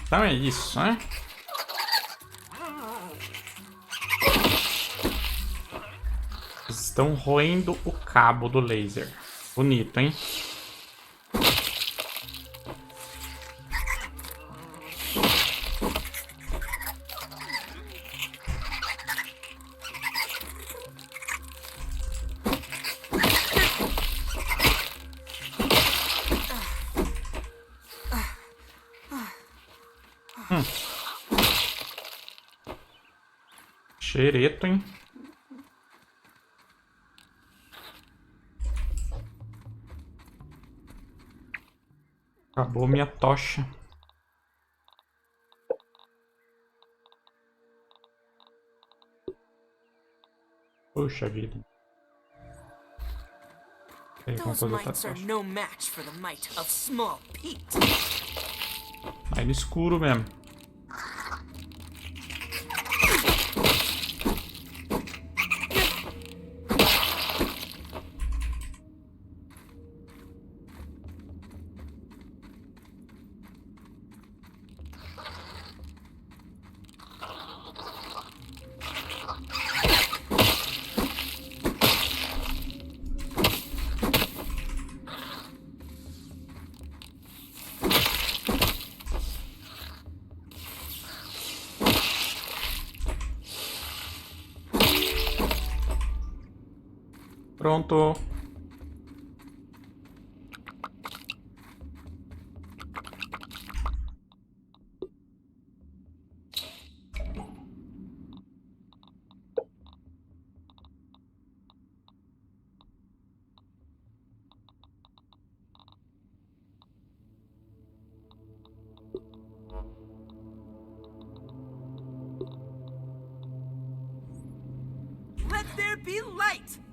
Então é isso, né? Estão roendo o cabo do laser. Bonito, hein? Xereto, hein? Acabou minha tocha. Puxa vida. Tem alguma coisa outra tocha. Aí no escuro mesmo. Pronto. Let there be light!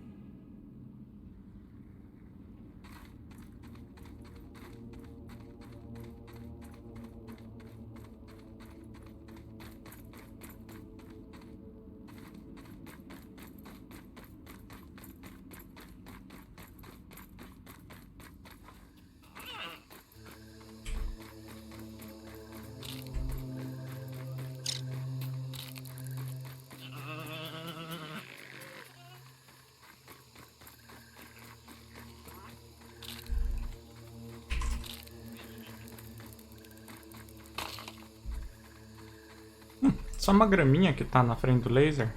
Só uma graminha que tá na frente do laser.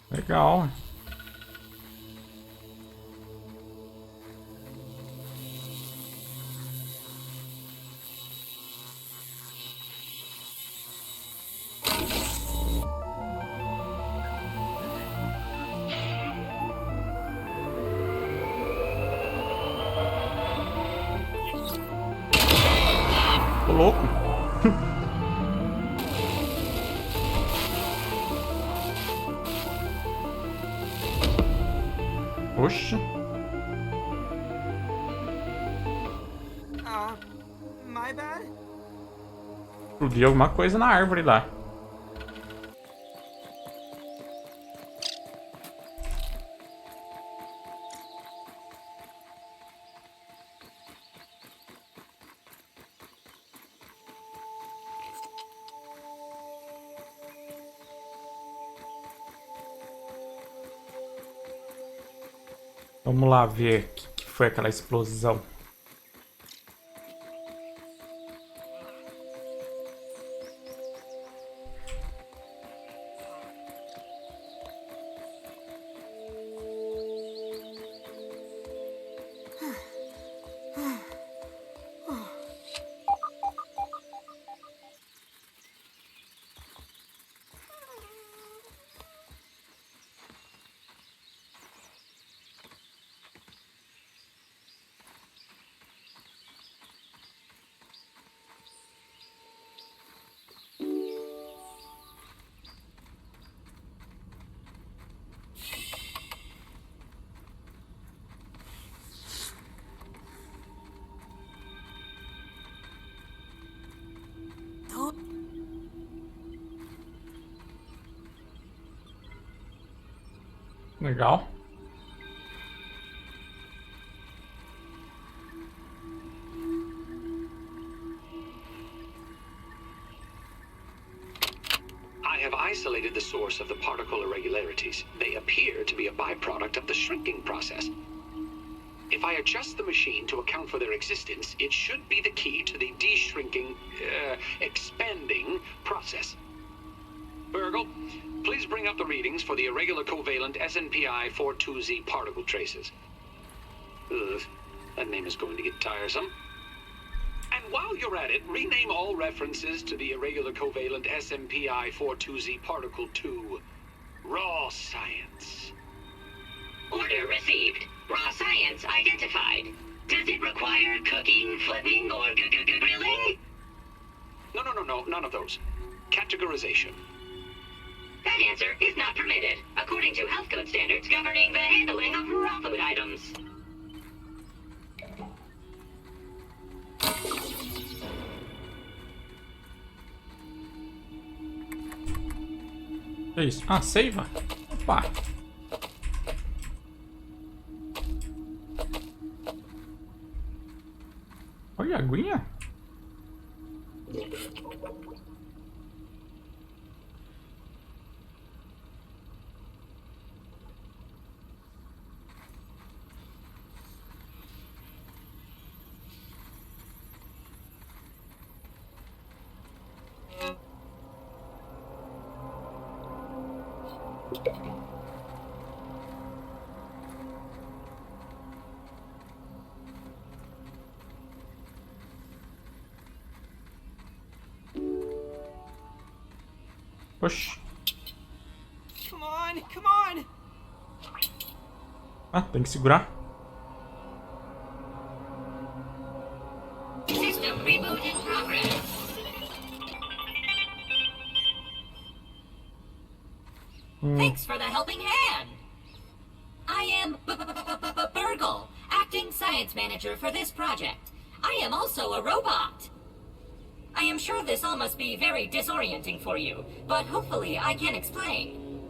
Legal. Tô louco. Oxe. My bad? Explodiu alguma coisa na árvore lá. Vamos lá ver o que foi aquela explosão. Legal. I have isolated the source of the particle irregularities. They appear to be a byproduct of the shrinking process. If I adjust the machine to account for their existence, it should be the key to the de-shrinking, expanding process. BURG.L, please bring up the readings for the irregular covalent SNPI 42Z particle traces. Ugh, that name is going to get tiresome. And while you're at it, rename all references to the irregular covalent SNPI 42Z particle to raw science. Order received. Raw science identified. Does it require cooking, flipping, or grilling? No, none of those. Categorization. That answer is not permitted, according to health code standards governing the handling of raw food items. É isso. Ah, seiva? Opa! Olha a aguinha. Oxi. Come on, come on! Ah, tem que segurar. System reboot in progress. Thanks for the helping hand. I am BURG.L, acting science manager for this project. I am also a robot. I am sure this all must be very disorienting for you, but hopefully I can explain.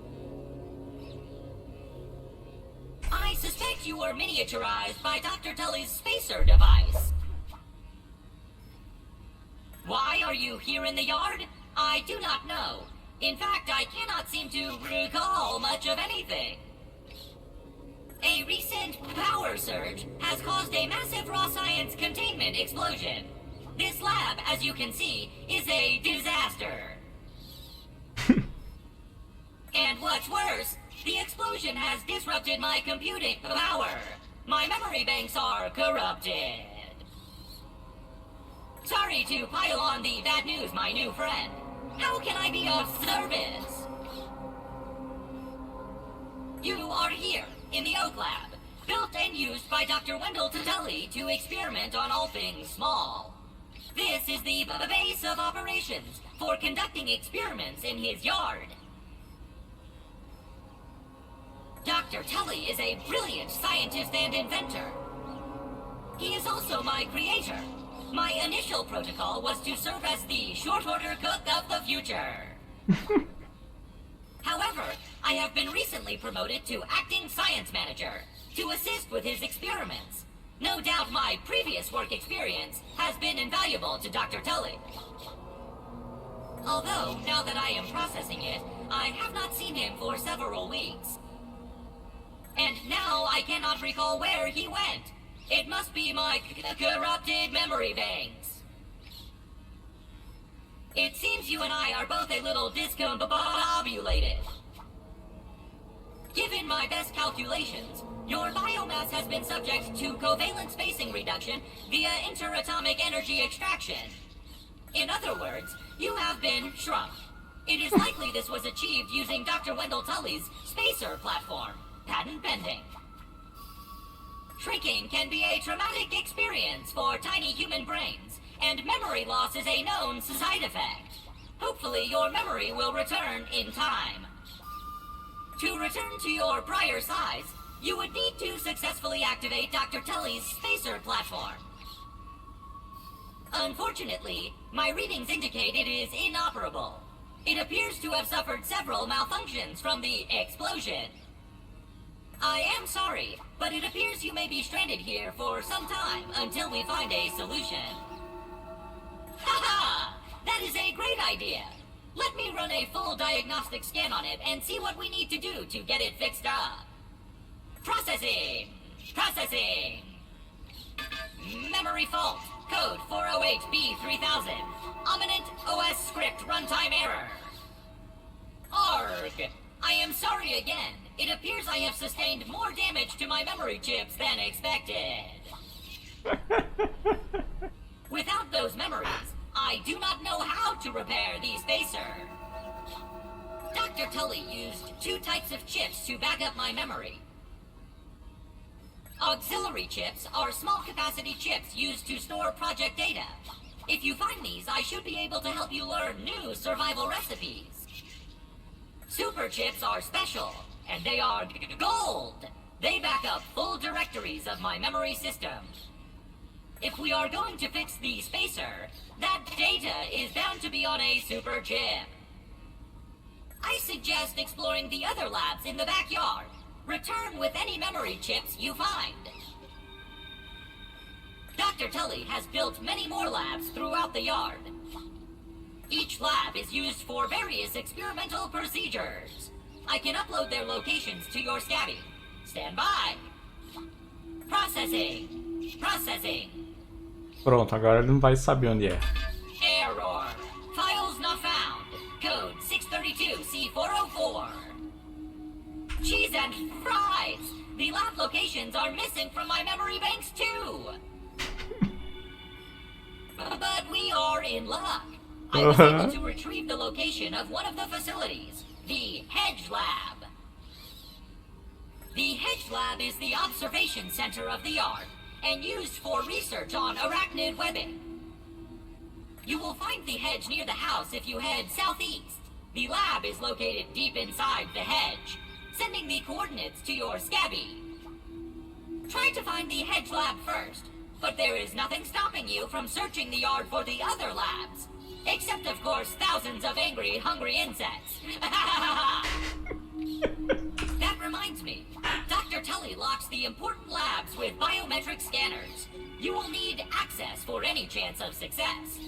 I suspect you were miniaturized by Dr. Tully's spacer device. Why are you here in the yard? I do not know. In fact, I cannot seem to recall much of anything. A recent power surge has caused a massive raw science containment explosion. This lab, as you can see, is a disaster. And what's worse, the explosion has disrupted my computing power. My memory banks are corrupted. Sorry to pile on the bad news, my new friend. How can I be of service? You are here, in the Oak Lab, built and used by Dr. Wendell Tully to experiment on all things small. This is the base of operations for conducting experiments in his yard. Dr. Tully is a brilliant scientist and inventor. He is also my creator. My initial protocol was to serve as the short-order cook of the future. However, I have been recently promoted to acting science manager to assist with his experiments. No doubt my previous work experience has been invaluable to Dr. Tully. Although, now that I am processing it, I have not seen him for several weeks. And now I cannot recall where he went. It must be my corrupted memory banks. It seems you and I are both a little discombobulated. Given my best calculations, your biomass has been subject to covalent spacing reduction via interatomic energy extraction. In other words, you have been shrunk. It is likely this was achieved using Dr. Wendell Tully's spacer platform, patent pending. Shrinking can be a traumatic experience for tiny human brains, and memory loss is a known side effect. Hopefully your memory will return in time. To return to your prior size, you would need to successfully activate Dr. Tully's spacer platform. Unfortunately, my readings indicate it is inoperable. It appears to have suffered several malfunctions from the explosion. I am sorry, but it appears you may be stranded here for some time until we find a solution. Haha! That is a great idea! Let me run a full diagnostic scan on it and see what we need to do to get it fixed up. Processing! Processing! Memory fault. Code 408B3000. Ominent OS script runtime error. Arg! I am sorry again. It appears I have sustained more damage to my memory chips than expected. Without those memories, I do not know how to repair the spacer. Dr. Tully used 2 types of chips to back up my memory. Auxiliary chips are small capacity chips used to store project data. If you find these, I should be able to help you learn new survival recipes. Super chips are special, and they are gold. They back up full directories of my memory system. If we are going to fix the spacer, that data is bound to be on a super chip. I suggest exploring the other labs in the backyard. Return with any memory chips you find. Dr. Tully has built many more labs throughout the yard. Each lab is used for various experimental procedures. I can upload their locations to your Scabby. Stand by. Processing. Processing. Pronto, agora ele não vai saber onde é. Error. Files not found. Code 632C404. Cheese and fries! The lab locations are missing from my memory banks too! But we are in luck. I was able to retrieve the location of one of the facilities, the Hedge Lab. The Hedge Lab is the observation center of the yard and used for research on arachnid webbing. You will find the hedge near the house if you head southeast. The lab is located deep inside the hedge. Sending the coordinates to your Scabby. Try to find the Hedge Lab first, but there is nothing stopping you from searching the yard for the other labs. Except, of course, thousands of angry, hungry insects. That reminds me, Dr. Tully locks the important labs with biometric scanners. You will need access for any chance of success.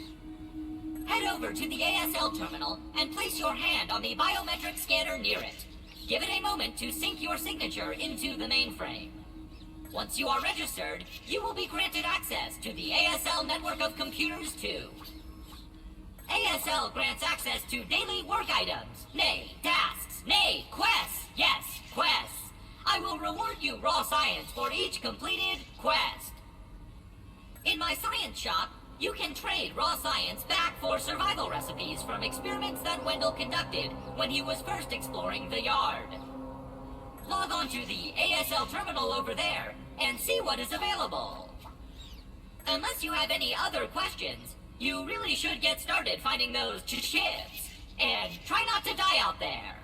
Head over to the ASL terminal and place your hand on the biometric scanner near it. Give it a moment to sync your signature into the mainframe. Once you are registered, you will be granted access to the ASL network of computers too. ASL grants access to daily work items, nay, tasks, nay, quests, yes, quests. I will reward you raw science for each completed quest. In my science shop, you can trade raw science back for survival recipes from experiments that Wendell conducted when he was first exploring the yard. Log on to the ASL terminal over there and see what is available. Unless you have any other questions, you really should get started finding those chips. And try not to die out there.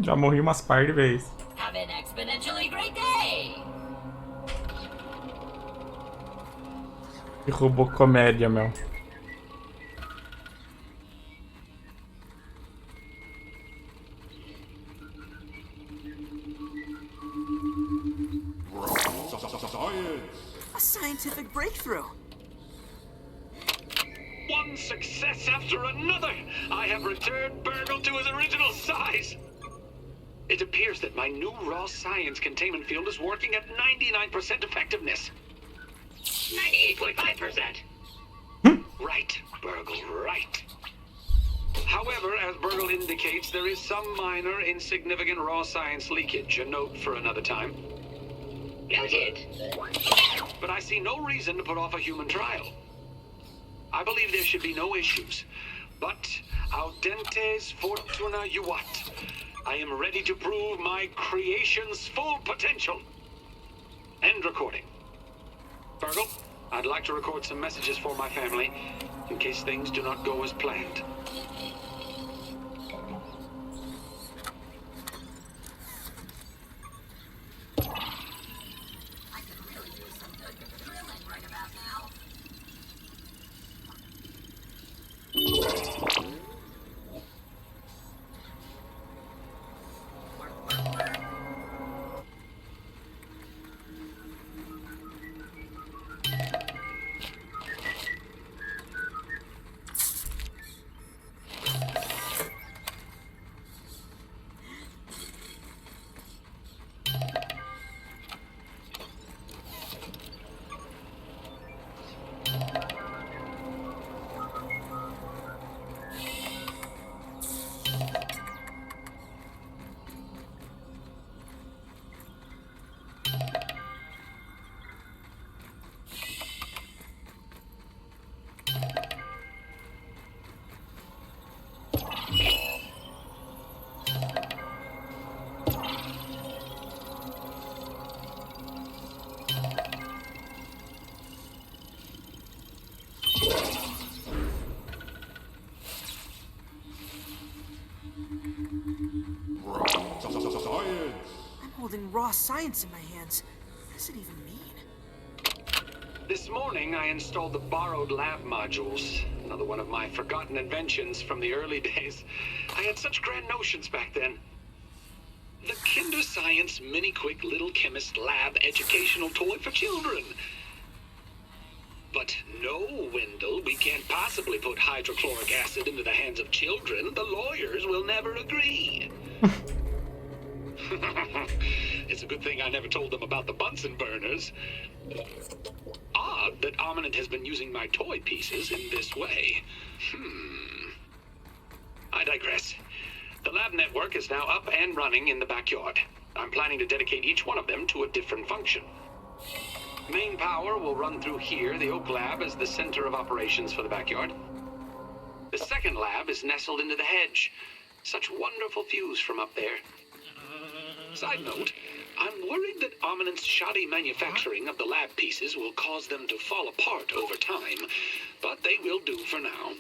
Já morri umas par de vezes. Have an exponentially great day! Que robô comédia, meu. A scientific breakthrough. One success after another! I have returned BURG.L to his original size! It appears that my new raw science containment field is working at 99% effectiveness. 98.5%. Right, BURG.L, right. However, as BURG.L indicates, there is some minor, insignificant raw science leakage. A note for another time. Noted. But I see no reason to put off a human trial. I believe there should be no issues. But audentes fortuna juvat. I am ready to prove my creation's full potential. End recording. BURG.L, I'd like to record some messages for my family, in case things do not go as planned. holding raw science in my hands. What does it even mean? This morning, I installed the borrowed lab modules. Another one of my forgotten inventions from the early days. I had such grand notions back then. The Kinder Science Mini Quick Little Chemist Lab educational toy for children. But no, Wendell, we can't possibly put hydrochloric acid into the hands of children. The lawyers will never agree. It's a good thing I never told them about the Bunsen burners. Odd that Ominent has been using my toy pieces in this way. I digress. The lab network is now up and running in the backyard. I'm planning to dedicate each one of them to a different function. Main power will run through here. The Oak Lab is the center of operations for the backyard. The second lab is nestled into the hedge. Such wonderful views from up there. Side note, I'm worried that Ominent's shoddy manufacturing of the lab pieces will cause them to fall apart over time, but they will do for now.